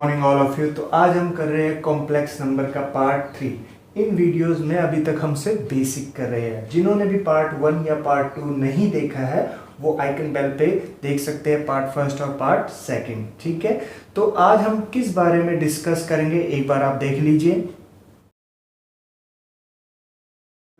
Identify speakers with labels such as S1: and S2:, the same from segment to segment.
S1: Morning all of you. तो आज हम कर रहे हैं कॉम्प्लेक्स नंबर का पार्ट 3। इन वीडियोस में अभी तक हमसे बेसिक कर रहे हैं। जिन्होंने भी पार्ट 1 या पार्ट 2 नहीं देखा है वो आइकन बेल पे देख सकते हैं पार्ट फर्स्ट और पार्ट सेकंड। ठीक है, तो आज हम किस बारे में डिस्कस करेंगे एक बार आप देख लीजिए।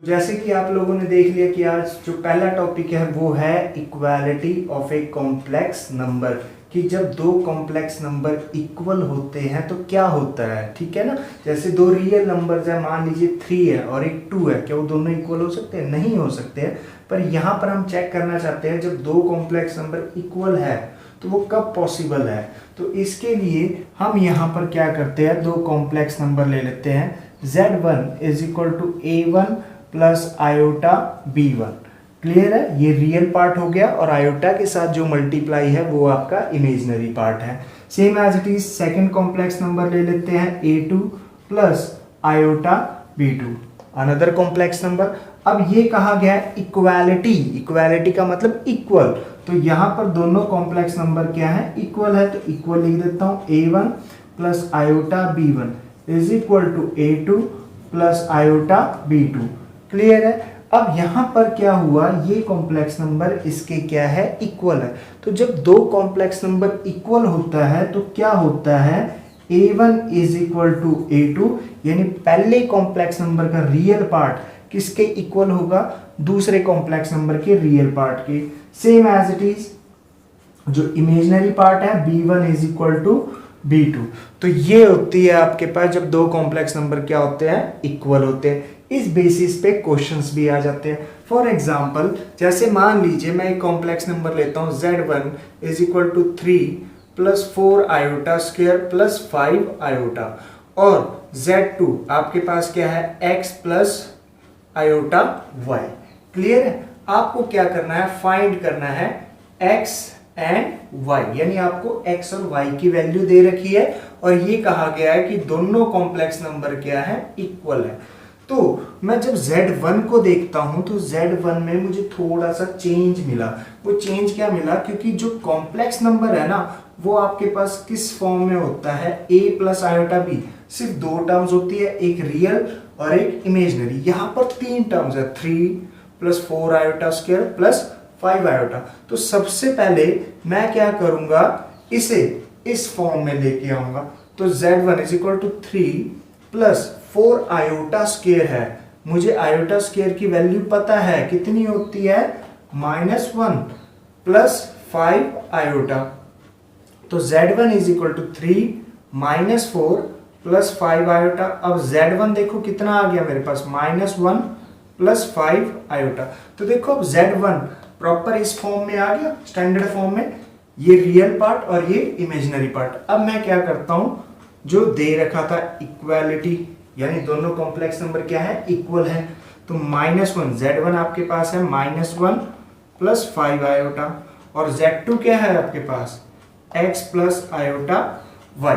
S1: जैसे कि आप लोगों ने देख लिया कि आज जो पहला टॉपिक है वो है equality of a complex number, कि जब दो कॉम्प्लेक्स नंबर इक्वल होते हैं तो क्या होता है। ठीक है ना, जैसे दो रियल नंबर्स है, मान लीजिए 3 है और एक 2 है, क्या वो दोनों इक्वल हो सकते हैं? नहीं हो सकते हैं। पर यहाँ पर हम चेक करना चाहते हैं जब दो कॉम्प्लेक्स नंबर इक्वल है तो वो कब पॉसिबल है। तो इसके लिए हम यहाँ पर क्या करते हैं, दो कॉम्प्लेक्स नंबर ले लेते हैं। Z1 is equal to A1 plus iota B1। Clear है, ये रियल पार्ट हो गया और आयोटा के साथ जो मल्टीप्लाई है वो आपका इमेजिनरी पार्ट है। Same as it is second complex number ले लेते हैं A2 plus iota B2, another complex number. अब ये कहा गया है इक्वालिटी, इक्वालिटी का मतलब इक्वल, तो यहाँ पर दोनों कॉम्प्लेक्स नंबर क्या है, इक्वल है, तो इक्वल लिख देता हूँ। A1 plus iota B1 is equal to A2 plus iota B2। Clear है। अब यहाँ पर क्या हुआ, ये कॉम्प्लेक्स नंबर इसके क्या है, इक्वल है। तो जब दो कॉम्प्लेक्स नंबर इक्वल होता है तो क्या होता है, A1 is equal to A2, यानी पहले कॉम्प्लेक्स नंबर का रियल पार्ट किसके इक्वल होगा, दूसरे कॉम्प्लेक्स नंबर के रियल पार्ट के। सेम एज इट इज जो इमेजिनरी पार्ट है B1 is equal to B2। तो ये होती है आपके पास जब दो कॉम्प्लेक्स नंबर क्या होते हैं, इक्वल होते हैं। इस बेसिस पे क्वेश्चंस भी आ जाते हैं। फॉर एग्जांपल जैसे मान लीजिए मैं एक कॉम्प्लेक्स नंबर लेता हूं Z1 is equal to 3 plus 4 iota square plus 5 iota, और Z2 आपके पास क्या है, x plus iota y। Clear है। आपको क्या करना है, फाइंड करना है x एंड y, यानी आपको x और y की वैल्यू दे रखी है और ये कहा गया है कि दोनों कॉम्प्लेक्स नंबर क्या है, इक्वल है। तो मैं जब Z1 को देखता हूं तो Z1 में मुझे थोड़ा सा चेंज मिला। वो चेंज क्या मिला, क्योंकि जो कॉम्प्लेक्स नंबर है ना वो आपके पास किस फॉर्म में होता है, a प्लस आयोटा b। सिर्फ दो टर्म्स होती है, एक रियल और एक इमेजिनरी। यहाँ पर तीन टर्म्स है, 3 plus 4 iota square plus 5 iota. तो सबसे पहले मैं क्या करूंगा, इसे इस फॉर्म में लेके आऊंगा। तो Z1 is equal to 3 plus 4 iota square है, मुझे आयोटा स्क्वायर की वैल्यू पता है कितनी होती है, -1 प्लस 5 आयोटा। तो Z1 is equal to 3 minus 4 plus 5 iota. अब Z1 देखो कितना आ गया मेरे पास, -1 प्लस 5 आयोटा। तो देखो अब Z1 प्रॉपर इस फॉर्म में आ गया, स्टैंडर्ड फॉर्म में, ये रियल पार्ट और ये इमेजिनरी पार्ट। अब मैं क्या करता हूं, जो दे रखा था इक्वालिटी, यानी दोनों कॉम्प्लेक्स नंबर क्या है, इक्वल है, तो -1 Z1 आपके पास है -1 प्लस 5 आयोटा, और Z2 क्या है आपके पास, x प्लस आयोटा y।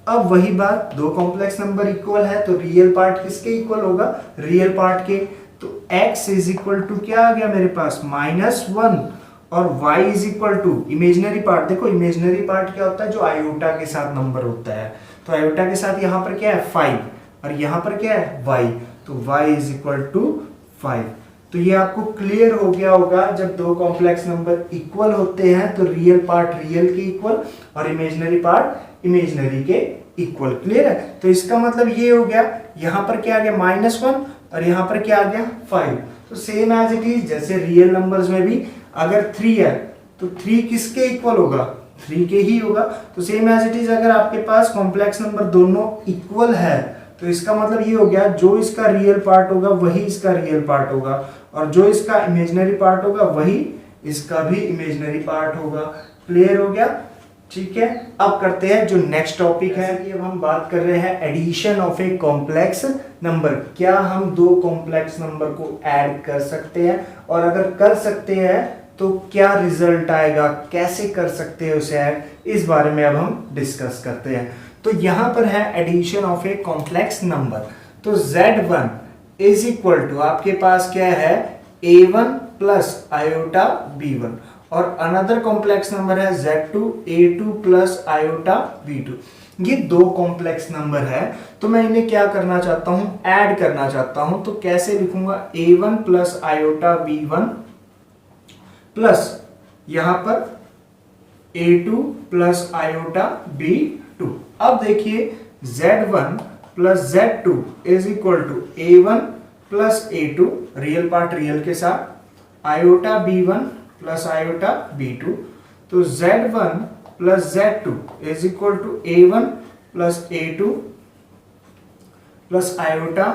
S1: अब वही बात, दो कॉम्प्लेक्स नंबर इक्वल है तो रियल पार्ट किसके इक्वल होगा, रियल पार्ट के। तो x इज इक्वल टू क्या आ गया मेरे पास, -1, और y is equal to imaginary part. देखो इमेजिनरी पार्ट क्या होता है, जो आयोटा के साथ नंबर होता है, तो आयोटा के साथ यहाँ पर क्या है 5 और यहाँ पर क्या है y, तो y इज इक्वल टू 5। तो ये आपको क्लियर हो गया होगा, जब दो कॉम्प्लेक्स नंबर इक्वल होते हैं तो रियल पार्ट रियल के इक्वल और इमेजिनरी पार्ट इमेजिनरी के इक्वल। क्लियर है। तो इसका मतलब ये हो गया, यहाँ पर क्या आ गया -1 और यहाँ पर क्या आ गया 5। तो सेम एज इट इज जैसे रियल नंबर्स में भी अगर 3 है तो 3 किसके इक्वल होगा, 3 के ही होगा। तो सेम एज इट इज अगर आपके पास कॉम्प्लेक्स नंबर दोनों इक्वल है तो इसका मतलब ये हो गया, जो इसका रियल पार्ट होगा वही इसका रियल पार्ट होगा, और जो इसका इमेजिनरी पार्ट होगा वही इसका भी इमेजिनरी पार्ट होगा। क्लियर हो गया। ठीक है, अब करते हैं जो नेक्स्ट टॉपिक है, कि अब हम बात कर रहे हैं addition of a complex number. क्या हम दो कॉम्प्लेक्स नंबर को ऐड कर सकते हैं, और अगर कर सकते हैं तो क्या रिजल्ट आएगा, कैसे कर सकते हैं उसे ऐड, इस बारे में अब हम डिस्कस करते हैं। तो यहां पर है addition of a complex number. तो Z1 इज इक्वल टू आपके पास क्या है, A1 प्लस आयोटा B1, और अनदर कॉम्प्लेक्स नंबर है Z2 A2 plus iota B2। ये दो कॉम्प्लेक्स नंबर है, तो मैं इन्हें क्या करना चाहता हूं, ऐड करना चाहता हूं। तो कैसे लिखूंगा, a1 plus iota b1 plus यहां पर a2 प्लस आयोटा b2। अब देखिए z1 plus z2 is equal to a1 plus a2, real part real के साथ, iota b1 plus iota b2। तो z1 plus z2 is equal to a1 plus a2 plus iota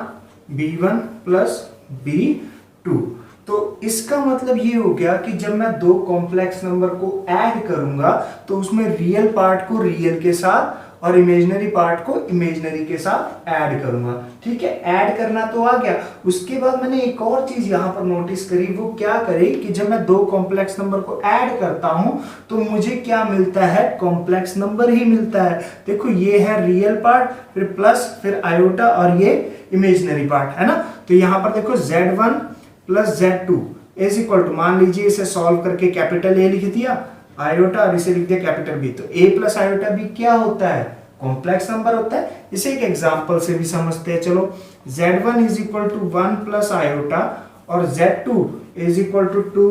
S1: b1 plus b2। तो इसका मतलब ये हो गया कि जब मैं दो कॉम्प्लेक्स नंबर को ऐड करूंगा तो उसमें रियल पार्ट को रियल के साथ और इमेजिनरी पार्ट को इमेजिनरी के साथ ऐड करूंगा। ठीक है, ऐड करना तो आ गया। उसके बाद मैंने एक और चीज यहां पर नोटिस करी, वो क्या करे कि जब मैं दो कॉम्प्लेक्स नंबर को ऐड करता हूं तो मुझे क्या मिलता है, कॉम्प्लेक्स नंबर ही मिलता है। देखो ये है रियल पार्ट, फिर प्लस, फिर आयोटा और ये इमेजिनरी पार्ट है ना। तो यहां पर देखो z1 plus z2 is equal to, मान लीजिए इसे सॉल्व करके कैपिटल ए लिख दिया आयोटा और इसे लिख दिया कैपिटल बी। तो a प्लस आयोटा बी क्या होता है, कॉम्प्लेक्स नंबर होता है। इसे एक एग्जांपल से भी समझते हैं। चलो, z1 is equal to 1 plus iota और z2 is equal to 2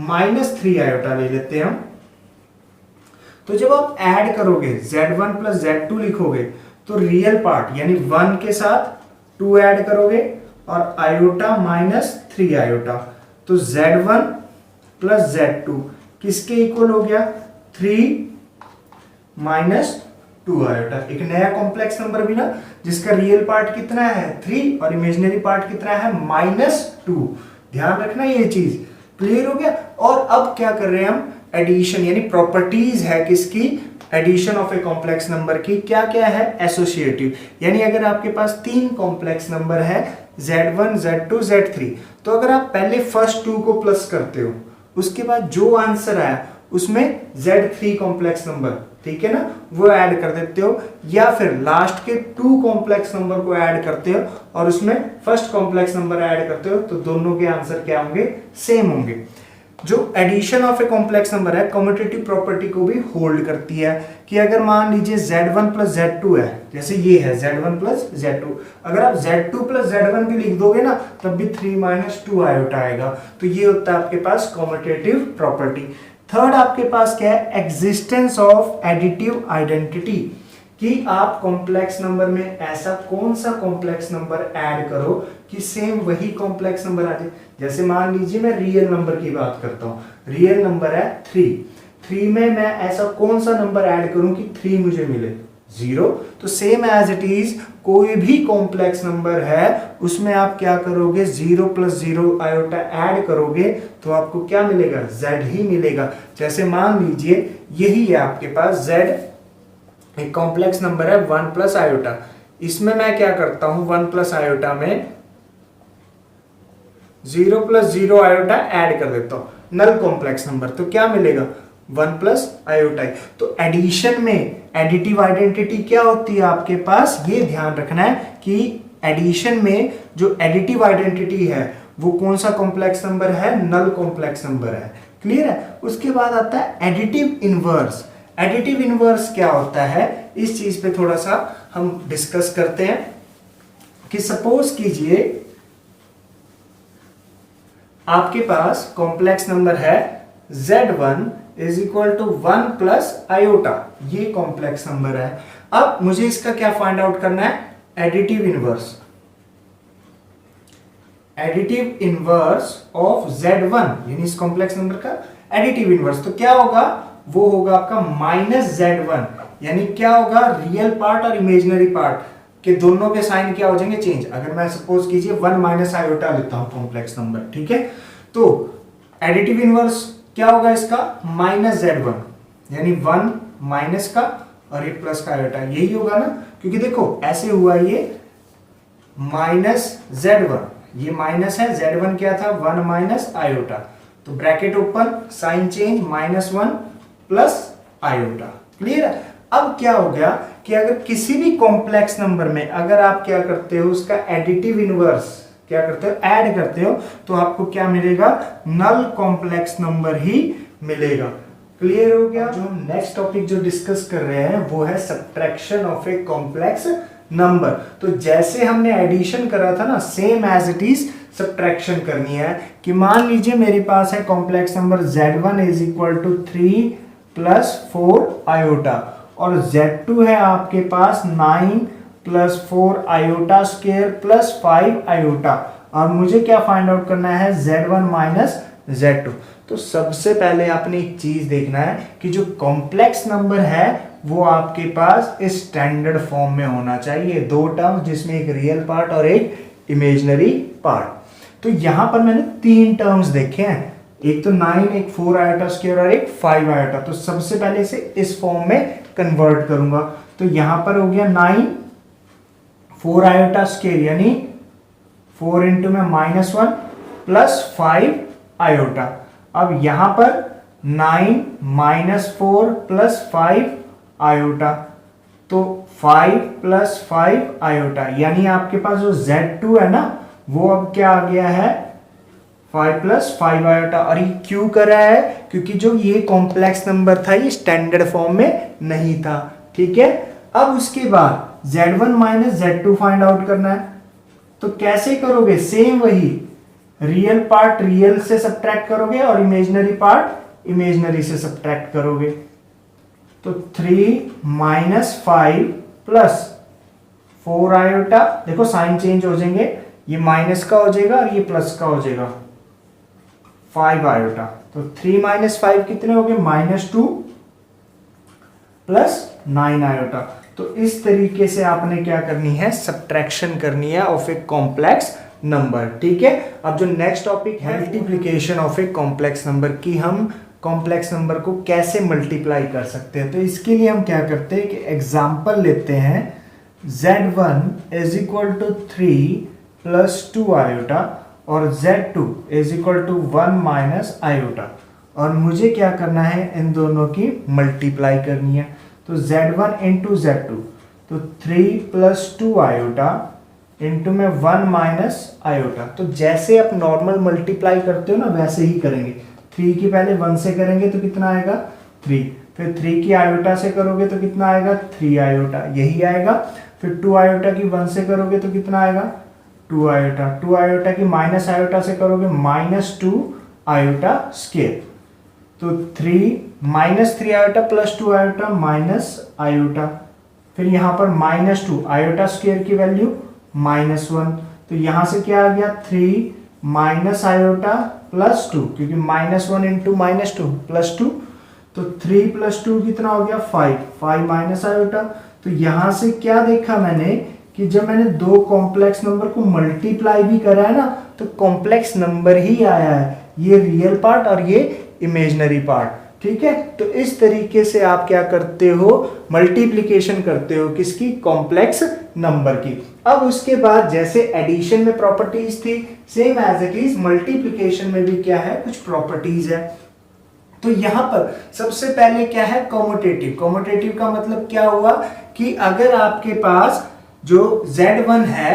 S1: minus 3 iota ले लेते हैं हम। तो जब आप ऐड करोगे z1 प्लस z2 लिखोगे तो रियल पार्ट यानी 1 के साथ 2 ऐड करोगे और आयोटा माइनस 3 आयोटा। तो z1 प्लस z2 किसके इक्वल हो गया, 3 माइनस 2 आयोटा। एक नया कॉम्प्लेक्स नंबर भी ना, जिसका रियल पार्ट कितना है 3 और इमेजिनरी पार्ट कितना है -2। ध्यान रखना ये चीज, क्लियर हो गया। और अब क्या कर रहे हैं हम, एडिशन, यानी प्रॉपर्टीज है किसकी, addition of a complex number की। क्या क्या है, एसोसिएटिव, यानी अगर आपके पास 3 कॉम्प्लेक्स नंबर है z1 z2 z3, तो अगर आप पहले फर्स्ट 2 को प्लस करते हो, उसके बाद जो आंसर आया उसमें z3 कॉम्प्लेक्स नंबर, ठीक है ना, वो ऐड कर देते हो, या फिर लास्ट के 2 कॉम्प्लेक्स नंबर को ऐड करते हो और उसमें फर्स्ट कॉम्प्लेक्स नंबर ऐड करते हो, तो दोनों के आंसर क्या होंगे, सेम होंगे। जो addition of a complex number है, कम्यूटेटिव प्रॉपर्टी को भी होल्ड करती है कि अगर मान लीजिए z1 प्लस z2 है, जैसे ये है z1 प्लस z2, अगर आप z2 प्लस z1 भी लिख दोगे ना तब भी 3 माइनस 2 आयोटा आएगा। तो ये होता है आपके पास कम्यूटेटिव प्रॉपर्टी। थर्ड आपके पास क्या है, एग्जिस्टेंस ऑफ एडिटिव आइडेंटिटी, कि आप कॉम्प्लेक्स नंबर में ऐसा कौन सा कॉम्प्लेक्स नंबर ऐड करो कि सेम वही कॉम्प्लेक्स नंबर आ जाए। जैसे मान लीजिए मैं रियल नंबर की बात करता हूँ, रियल नंबर है 3 में मैं ऐसा कौन सा नंबर ऐड करूं कि 3 मुझे मिले, 0। तो सेम एज इट इज कोई भी कॉम्प्लेक्स नंबर है उसमें आप क्या करोगे, 0 प्लस 0 आयोटा ऐड करोगे तो आपको क्या मिलेगा, z ही मिलेगा। जैसे मान लीजिए यही है आपके पास z, एक कॉम्प्लेक्स नंबर है 1 प्लस आयोटा, इसमें मैं क्या करता हूं 1 प्लस आयोटा में 0 प्लस 0 आयोटा ऐड कर देता हूं, नल कॉम्प्लेक्स नंबर, तो क्या मिलेगा 1 प्लस आयोटा। तो एडिशन में एडिटिव आइडेंटिटी क्या होती है आपके पास, ये ध्यान रखना है कि एडिशन में जो एडिटिव आइडेंटिटी है वो कौन सा कॉम्प्लेक्स नंबर है, नल कॉम्प्लेक्स नंबर है। क्लियर है। उसके बाद आता है एडिटिव इनवर्स। एडिटिव इनवर्स क्या होता है, इस चीज पे थोड़ा सा हम डिस्कस करते हैं कि सपोज कीजिए आपके पास कॉम्प्लेक्स नंबर है z1 is equal to 1 plus iota, ये कॉम्प्लेक्स नंबर है। अब मुझे इसका क्या फाइंड आउट करना है, additive inverse. Additive inverse of z1 यानी इस कॉम्प्लेक्स नंबर का एडिटिव इनवर्स, तो क्या होगा, वो होगा आपका -z1, यानी क्या होगा, रियल पार्ट और इमेजिनरी पार्ट के दोनों के साइन क्या हो जाएंगे, चेंज। अगर मैं सपोज कीजिए 1 माइनस आयोटा लेता हूं कॉम्प्लेक्स नंबर, ठीक है, तो एडिटिव इनवर्स क्या होगा इसका, -z1, यानी 1 माइनस का और एक प्लस का आयोटा, यही होगा ना, क्योंकि देखो ऐसे हुआ ये -z1, ये माइनस है, z1 क्या था 1 माइनस आयोटा, तो bracket open, sign change, -1 plus iota. Clear है। अब क्या हो गया कि अगर किसी भी कॉम्प्लेक्स नंबर में अगर आप क्या करते हो, उसका एडिटिव इनवर्स क्या करते हो, ऐड करते हो, तो आपको क्या मिलेगा, नल कॉम्प्लेक्स नंबर ही मिलेगा। क्लियर हो गया। जो हम नेक्स्ट टॉपिक जो डिस्कस कर रहे हैं वो है subtraction of a complex number. तो जैसे हमने एडिशन करा था ना, same as it is subtraction करनी है। कि मान लीजिए मेरे पास है complex number Z1 is equal to 3 plus 4 iota, और Z2 है आपके पास 9 plus 4 iota square plus 5 iota, और मुझे क्या फाइंड आउट करना है, Z1 माइनस Z2। तो सबसे पहले आपने एक चीज देखना है कि जो कॉम्प्लेक्स नंबर है वो आपके पास स्टैंडर्ड फॉर्म में होना चाहिए, दो टर्म जिसमें एक रियल पार्ट और एक इमेजिनरी पार्ट। तो यहां पर मैंने तीन टर्म्स देखे हैं, एक तो 9, एक 4 आयोटा स्क्वायर और एक 5 आयोटा। तो सबसे पहले इसे इस फॉर्म में कन्वर्ट करूंगा। तो यहां पर हो गया 9 4 आयोटा स्क्वायर यानी 4 इंटू में -1 प्लस 5 आयोटा। अब यहां पर 9 -4 प्लस 5 आयोटा, तो 5 प्लस 5 आयोटा, यानी आपके पास जो Z2 है ना वो अब क्या आ गया है 5 प्लस 5 आयोटा। और ये क्यों कर रहा है, क्योंकि जो ये कॉम्प्लेक्स नंबर था ये स्टैंडर्ड फॉर्म में नहीं था। ठीक है, अब उसके बाद Z1 minus Z2 find out करना है। तो कैसे करोगे, सेम वही, रियल पार्ट रियल से सब्ट्रैक्ट करोगे और इमेजिनरी पार्ट इमेजिनरी से सब्ट्रैक्ट करोगे। तो 3 माइनस 5 प्लस 4 आयोटा, देखो साइन चेंज हो जाएंगे, ये माइनस का हो जाएगा और ये प्लस का हो जाएगा, 5 आयोटा। तो 3 माइनस 5 कितने हो गए, -2 प्लस 9 आयोटा। तो इस तरीके से आपने क्या करनी है, सब्ट्रैक्शन करनी है ऑफ ए कॉम्प्लेक्स नंबर। ठीक है, अब जो नेक्स्ट टॉपिक है multiplication of a complex number, की हम कॉम्प्लेक्स नंबर को कैसे मल्टीप्लाई कर सकते हैं। तो इसके लिए हम क्या करते हैं कि एग्जांपल लेते हैं, Z1 is equal to 3 plus 2 iota और Z2 is equal to 1 minus iota, और मुझे क्या करना है, इन दोनों की मल्टीप्लाई करनी है। तो Z1 इंटू Z2, तो 3 प्लस 2 आयोटा इंटू में 1 माइनस आयोटा। तो जैसे आप नॉर्मल मल्टीप्लाई करते हो ना वैसे ही करेंगे। 3 की पहले 1 से करेंगे तो कितना आएगा 3, फिर 3 की आयोटा से करोगे तो कितना आएगा 3 आयोटा, यही आएगा। फिर 2 आयोटा की 1 से करोगे तो कितना आएगा 2 आयोटा, 2 आयोटा की माइनस आयोटा से करोगे -2 आयोटा स्क्वायर। तो 3 -3 iota plus 2 iota minus iota, फिर यहाँ पर -2 आयोटा स्क्वायर की वैल्यू -1। तो यहां से क्या आ गया 3 माइनस आयोटा प्लस 2, क्योंकि -1 इंटू -2 प्लस 2, तो 3 प्लस 2 कितना हो गया 5 माइनस आयोटा। तो यहां से क्या देखा मैंने कि जब मैंने दो कॉम्प्लेक्स नंबर को मल्टीप्लाई भी करा है ना तो कॉम्प्लेक्स नंबर ही आया है, ये रियल पार्ट और ये इमेजिनरी पार्ट। ठीक है, तो इस तरीके से आप क्या करते हो, मल्टीप्लिकेशन करते हो किसकी, कॉम्प्लेक्स नंबर की। अब उसके बाद जैसे एडिशन में प्रॉपर्टीज थी, same as it is multiplication में भी क्या है, कुछ प्रॉपर्टीज है। तो यहां पर सबसे पहले क्या है, कॉम्यूटेटिव। कॉम्यूटेटिव का मतलब क्या हुआ कि अगर आपके पास जो Z1 है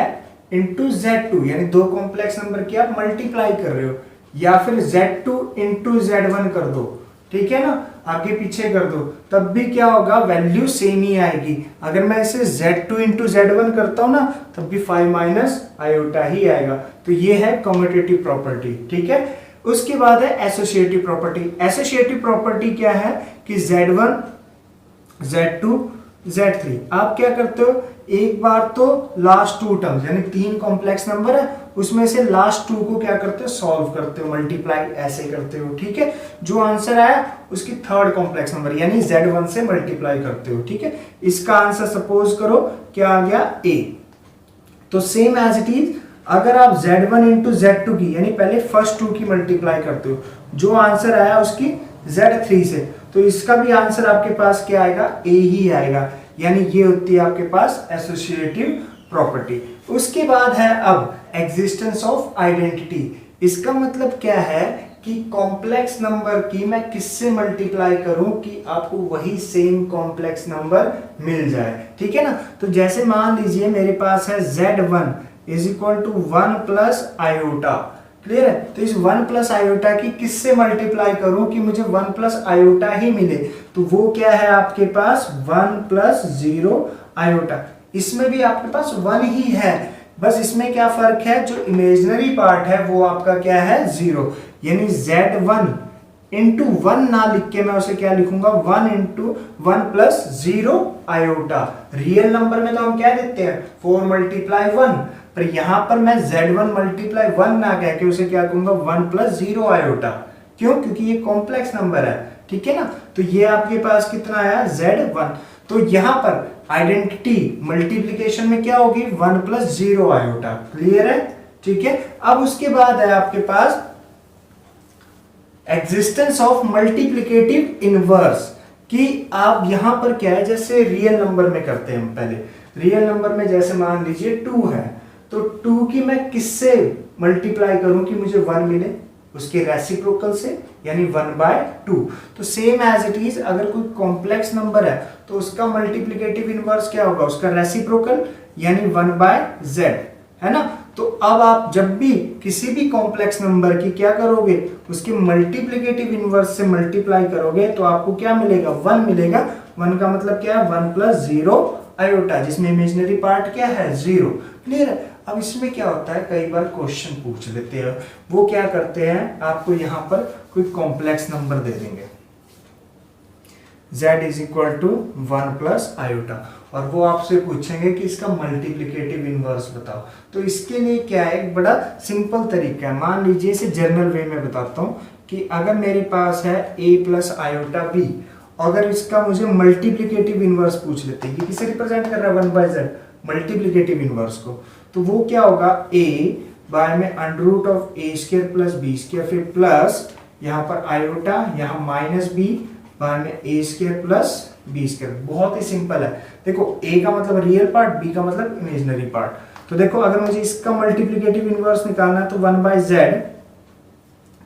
S1: इंटू Z2, यानी दो कॉम्प्लेक्स नंबर की आप मल्टीप्लाई कर रहे हो, या फिर Z2 इंटू Z1 कर दो, ठीक है ना, आगे पीछे कर दो, तब भी क्या होगा, वैल्यू सेम ही आएगी। अगर मैं इसे Z2 इंटू Z1 करता हूं ना तब भी 5 माइनस आयोटा ही आएगा। तो ये है कॉम्यूटेटिव प्रॉपर्टी। ठीक है, उसके बाद है एसोसिएटिव प्रॉपर्टी। एसोसिएटिव प्रॉपर्टी क्या है कि Z1 Z2 Z3 आप क्या करते हो, एक बार तो लास्ट टू टर्म्स यानी तीन कॉम्प्लेक्स नंबर है उसमें से लास्ट टू को क्या करते हो, सॉल्व करते हो, मल्टीप्लाई ऐसे करते हो। ठीक है, जो आंसर आया उसकी थर्ड कॉम्प्लेक्स नंबर यानी Z1 से मल्टीप्लाई करते हो। ठीक है, इसका आंसर सपोज करो क्या आ गया A। तो सेम एज इट इज अगर आप Z1 इंटू Z2 की यानी पहले फर्स्ट टू की मल्टीप्लाई करते हो, जो आंसर आया उसकी Z3 से, तो इसका भी आंसर आपके पास क्या आएगा, A ही आएगा। यानी ये होती है आपके पास एसोसिएटिव प्रॉपर्टी। उसके बाद है अब एग्जिस्टेंस ऑफ आइडेंटिटी। इसका मतलब क्या है कि कॉम्प्लेक्स नंबर की मैं किससे मल्टीप्लाई करूं कि आपको वही सेम कॉम्प्लेक्स नंबर मिल जाए। ठीक है ना, तो जैसे मान लीजिए मेरे पास है Z1 is equal to 1 plus iota, clear है। तो इस 1 प्लस आयोटा की किससे मल्टीप्लाई करूं कि मुझे 1 प्लस आयोटा ही मिले, तो वो क्या है आपके पास 1 प्लस 0 आयोटा। इसमें भी आपके पास 1 ही है, बस इसमें क्या फर्क है, जो इमेजिनरी पार्ट है वो आपका क्या है 0, यानी Z1 इंटू 1 ना लिख के मैं उसे क्या लिखूंगा 1 into 1 plus 0 iota. Real number में तो हम क्या देते हैं 4 मल्टीप्लाई 1, पर यहां पर मैं Z1 मल्टीप्लाई 1 ना कह के उसे क्या कहूंगा 1 प्लस 0 आयोटा। क्यों, क्योंकि ये कॉम्प्लेक्स नंबर है, ठीक है ना। तो ये आपके पास कितना आया Z1। तो यहां पर आइडेंटिटी मल्टीप्लीकेशन में क्या होगी 1 प्लस 0 आयोटा। क्लियर है, ठीक है। अब उसके बाद है आपके पास एग्जिस्टेंस ऑफ मल्टीप्लिकेटिव इनवर्स, कि आप यहां पर क्या है, जैसे रियल नंबर में करते हैं हम पहले। रियल नंबर में जैसे मान लीजिए 2 है, तो 2 की मैं किससे मल्टीप्लाई करूं कि मुझे 1 मिले, उसके रेसिप्रोकल से, यानी 1/2। तो सेम एज इट इज अगर कोई कॉम्प्लेक्स नंबर है तो उसका मल्टीप्लिकेटिव इनवर्स क्या होगा, उसका रेसिप्रोकल, यानी 1/z, है ना। तो अब आप जब भी किसी भी कॉम्प्लेक्स नंबर की क्या करोगे, उसके मल्टीप्लिकेटिव इनवर्स से मल्टीप्लाई करोगे तो आपको क्या मिलेगा 1 मिलेगा। 1 का मतलब क्या है 1 प्लस 0 आयोटा, जिसमें इमेजिनरी पार्ट क्या है 0। क्लियर है। अब इसमें क्या होता है, कई बार क्वेश्चन पूछ लेते हैं, वो क्या करते हैं, आपको यहां पर कोई कॉम्प्लेक्स नंबर दे देंगे z is equal to 1 plus iota, और वो आपसे पूछेंगे कि इसका मल्टीप्लिकेटिव इनवर्स बताओ। तो इसके लिए क्या है, एक बड़ा सिंपल तरीका है। मान लीजिए इसे जनरल वे में बताता हूं कि अगर मेरे पास है a प्लस आयोटा b, अगर इसका मुझे मल्टीप्लिकेटिव इनवर्स पूछ लेते हैं, ये किसे रिप्रेजेंट कर रहा है 1/z, मल्टीप्लिकेटिव इनवर्स को, तो वो क्या होगा a बाय में under root of a square plus b square, फिर प्लस यहाँ पर आयोटा, यहाँ माइनस b बाय में a square plus b square. बहुत ही सिंपल है। देखो a का मतलब रियल पार्ट, b का मतलब इमेजिनरी पार्ट। तो देखो अगर मुझे इसका मल्टीप्लिकेटिव इनवर्स निकालना है तो 1/z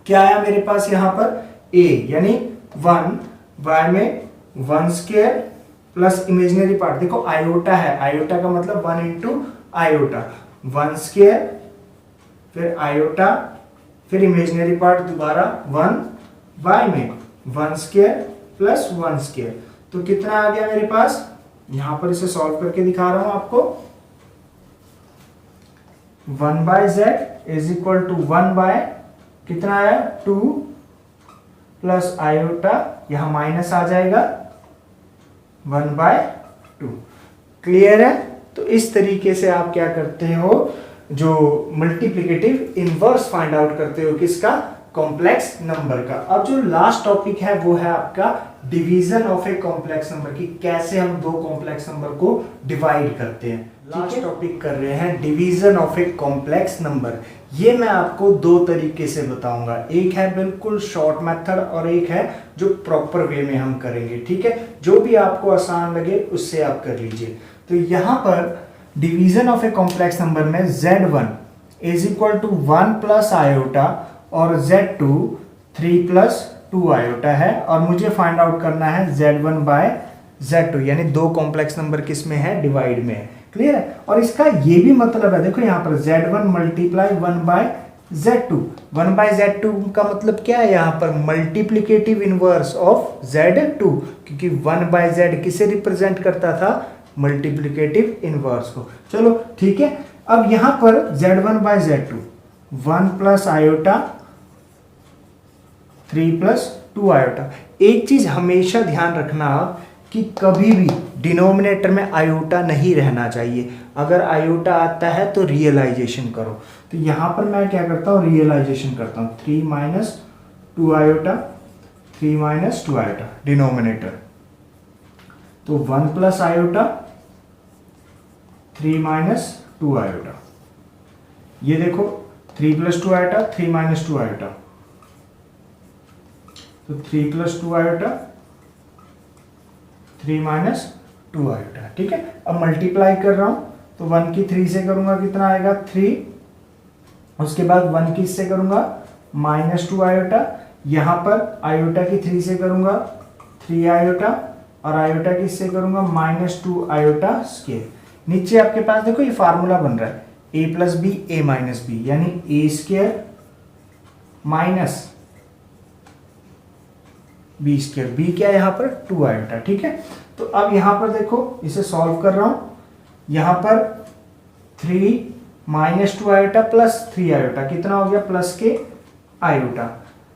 S1: क्या आया मेरे पास यहाँ पर a, यानी 1 बाय में 1 स्क्वायर प्लस इमेजिनरी पार्ट, देखो आयोटा है, आयोटा का मतलब 1 इंटू आयोटा, 1 स्क्वायर फिर आयोटा फिर इमेजिनरी पार्ट दोबारा 1 बाय में 1 स्क्वायर प्लस 1 स्क्वायर। तो कितना आ गया मेरे पास, यहां पर इसे सॉल्व करके दिखा रहा हूं आपको। 1/z is equal to 1 bye कितना आया 2 प्लस आयोटा, यहां माइनस आ जाएगा 1/2। क्लियर है। तो इस तरीके से आप क्या करते हो, जो मल्टीप्लिकेटिव इनवर्स फाइंड आउट करते हो किसका, कॉम्प्लेक्स नंबर का। अब जो लास्ट टॉपिक है वो है आपका division of a complex number, की कैसे हम दो कॉम्प्लेक्स नंबर को डिवाइड करते हैं। लास्ट टॉपिक कर रहे हैं division of a complex number. ये मैं आपको दो तरीके से बताऊंगा, एक है बिल्कुल शॉर्ट मेथड और एक है जो प्रॉपर वे में हम करेंगे, ठीक है। जो भी आपको आसान लगे उससे आप कर लीजिए। तो यहां पर division of a complex number में Z1 is equal to 1 plus iota और Z2 3 प्लस 2 आयोटा है, और मुझे फाइंड आउट करना है Z1 बाय Z2, यानी दो कॉम्प्लेक्स नंबर किस में है, डिवाइड में है। क्लियर है। और इसका ये भी मतलब है, देखो यहाँ पर Z1 multiply 1 bye Z2, 1 bye Z2 का मतलब क्या है, यहाँ पर मल्टीप्लिकेटिव इनवर्स ऑफ Z2, क्योंकि 1 बाय Z किसे रिप्रेजेंट करता था, मल्टीप्लिकेटिव इनवर्स को। चलो ठीक है। अब यहां पर Z1 by Z2 1 plus iota 3 plus 2 iota. एक चीज हमेशा ध्यान रखना कि कभी भी डिनोमिनेटर में आयोटा नहीं रहना चाहिए। अगर आयोटा आता है तो रियलाइजेशन करो। तो यहां पर मैं क्या करता हूं, रियलाइजेशन करता हूं, 3 minus 2 iota, 3 minus 2 iota denominator, तो 1 प्लस आयोटा 3 माइनस 2 आयोटा। ये देखो 3 प्लस 2 आयोटा, 3 माइनस 2 आयोटा, तो 3 प्लस 2 आयोटा, 3 माइनस 2 आयोटा। ठीक है। अब मल्टीप्लाई कर रहा हूं तो 1 की 3 से करूंगा कितना आएगा 3, उसके बाद 1 की इससे करूंगा माइनस 2 आयोटा, यहां पर आयोटा की 3 से करूंगा 3 आयोटा, और आयोटा की इससे करूंगा -2 आयोटा स्क्वायर। नीचे आपके पास देखो ये फार्मूला बन रहा है a plus B A minus B, यानी A square minus B square, B क्या है यहाँ पर 2 आयोटा, ठीक है। तो अब यहाँ पर देखो इसे सॉल्व कर रहा हूं, यहाँ पर 3 माइनस 2 आयोटा प्लस 3 आयोटा कितना हो गया प्लस के आयोटा,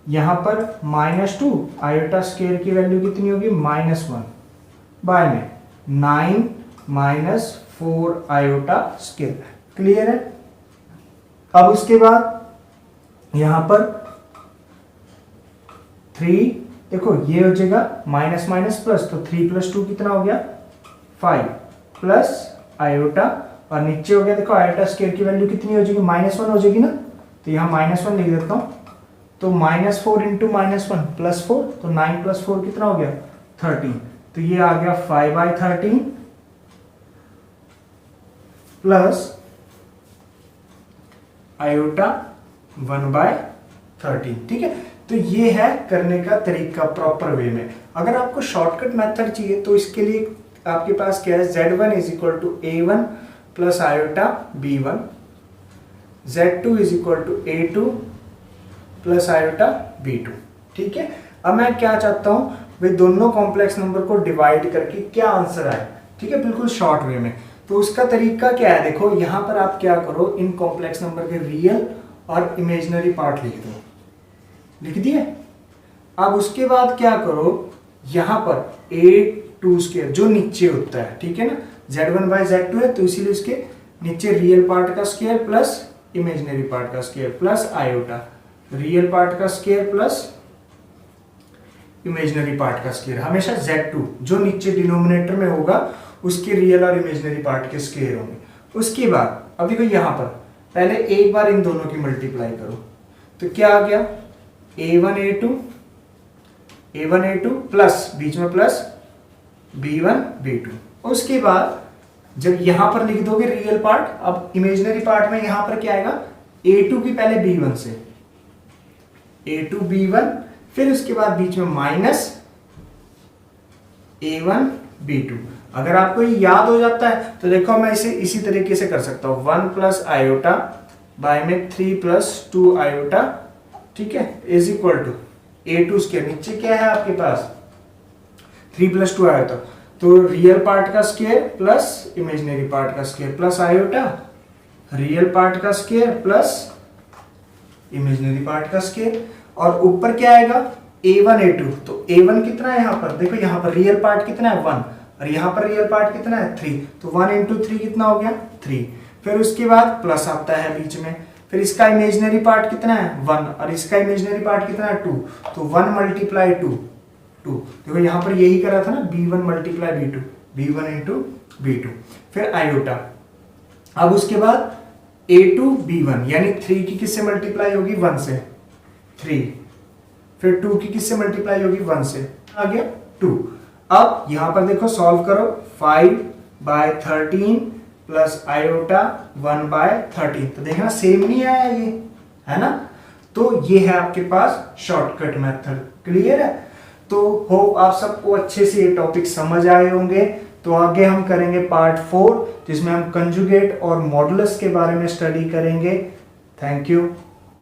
S1: यहाँ पर -2 आयोटा स्क्वायर की वैल्यू कितनी होगी -1 बाय में 9 माइनस 4 आयोटा स्क्वायर, क्लियर है। अब उसके बाद यहाँ पर 3 देखो ये हो जाएगा माइनस माइनस प्लस, तो 3 + 2 कितना हो गया 5 प्लस आयोटा, और नीचे हो गया देखो आयोटा स्क्वायर की वैल्यू कितनी हो जाएगी -1 हो जाएगी ना, तो यहाँ -1 लिख देता हूँ, तो -4 इंटू -1 +4, तो 9 + 4 कितना हो गया 13, तो ये आ गया 5/13 प्लस आयोटा 1/13, ठीक है। तो ये है करने का तरीका प्रॉपर वे में। अगर आपको शॉर्टकट मेथड चाहिए तो इसके लिए आपके पास क्या है, Z1 = A1 plus iota B1, Z2 = A2 plus iota B2, ठीक है। अब मैं क्या चाहता हूं भाई, दोनों कॉम्प्लेक्स नंबर को डिवाइड करके क्या आंसर आए, ठीक है, बिल्कुल शॉर्ट वे में। तो उसका तरीका क्या है, देखो यहां पर आप क्या करो, इन कॉम्प्लेक्स नंबर के रियल और इमेजिनरी पार्ट लिख दो, लिख दिए। अब उसके बाद क्या करो, यहां पर A2² जो नीचे होता है, ठीक है ना, Z1/Z2 है तो इसीलिए उसके नीचे रियल पार्ट का स्क्वायर प्लस इमेजिनरी पार्ट का square plus iota, real part का स्क्वायर प्लस इमेजिनरी पार्ट का स्क्वायर, हमेशा Z2 जो नीचे डिनोमिनेटर में होगा उसके रियल और इमेजिनरी पार्ट के स्क्वायर होंगे। उसके बाद अब देखो यहां पर पहले एक बार इन दोनों की मल्टीप्लाई करो, तो क्या आ गया A1 A2 प्लस बीच में प्लस B1 B2। उसके बाद जब यहां पर लिख दोगे रियल पार्ट, अब इमेजिनरी पार्ट में यहां पर क्या आएगा, A2 की पहले B1 से A2 B1, फिर उसके बाद बीच में माइनस A1 B2। अगर आपको ये याद हो जाता है तो देखो मैं इसे इसी तरीके से कर सकता हूं, 1 प्लस आयोटा बाय में 3 + 2 आयोटा, ठीक है, इज इक्वल टू A2², नीचे क्या है आपके पास 3 + 2 आयोटा, तो रियल पार्ट का स्क्वायर प्लस इमेजिनरी पार्ट का square plus iota, real part का स्क्वायर प्लस इमेजिनरी पार्ट का स्क्वायर, और ऊपर क्या आएगा A1 A2, तो A1 कितना है यहाँ पर, देखो यहाँ पर रियल पार्ट कितना है 1 और यहाँ पर रियल पार्ट कितना है 3, तो 1 × 3 कितना हो गया 3, फिर उसके बाद प्लस आता है बीच में, फिर इसका इमेजिनरी पार्ट कितना है 1 और इसका इमेजिनरी पार्ट कितना है 2, तो 1 × 2 2, देखो यहाँ पर यही करा था ना, B1 × B2, B1 × B2, फिर आयोटा। अब उसके बाद A2 B1 यानी 3 की किससे मल्टीप्लाई होगी 1 से 3, फिर 2 की किससे मल्टीप्लाई होगी 1 से, आ गया 2। अब यहां पर देखो सॉल्व करो, 5/13 प्लस आयोटा 1/13, तो देखना सेम नहीं आया ये, है ना। तो ये है आपके पास शॉर्टकट मेथड, क्लियर है। तो होप आप सबको अच्छे से ये टॉपिक समझ आए होंगे। तो आगे हम करेंगे पार्ट 4 जिसमें हम कंजुगेट और मॉडुलस के बारे में स्टडी करेंगे। Thank you.